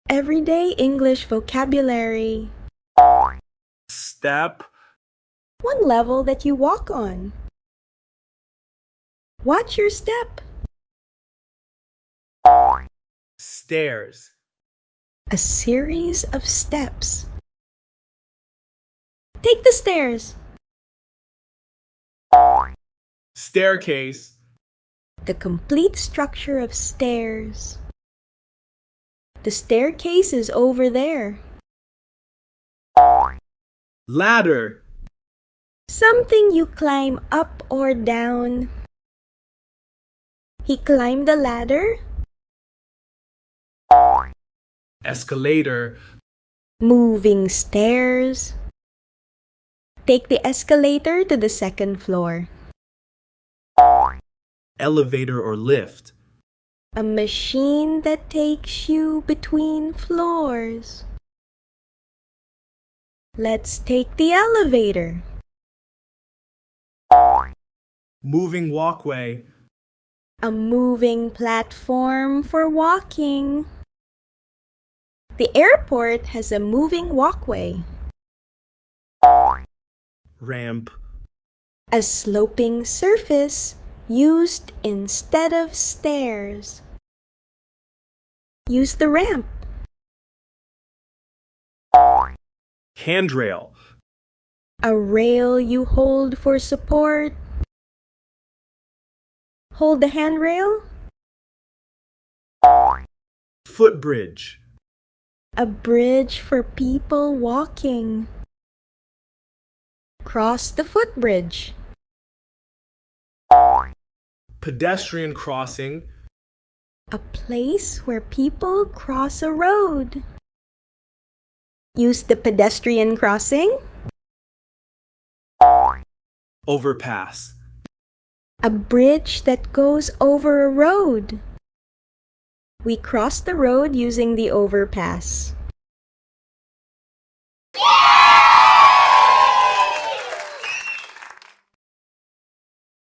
Everyday English vocabulary. Step, One level that you walk on. Watch your step. stairs, A series of steps. Take the stairs. staircase, The complete structure of stairs. The staircase is over there. ladder, Something you climb up or down. He climbed the ladder. escalator, Moving stairs. Take the escalator to the second floor. elevator or lift, A machine that takes you between floors. Let's take the elevator. moving walkway, A moving platform for walking. The airport has a moving walkway. ramp, A sloping surface used instead of stairs. Use the ramp. handrail, A rail you hold for support. Hold the handrail. footbridge, A bridge for people walking. Cross the footbridge. pedestrian crossing, A place where people cross a road. Use the pedestrian crossing. overpass, A bridge that goes over a road. We cross the road using the overpass.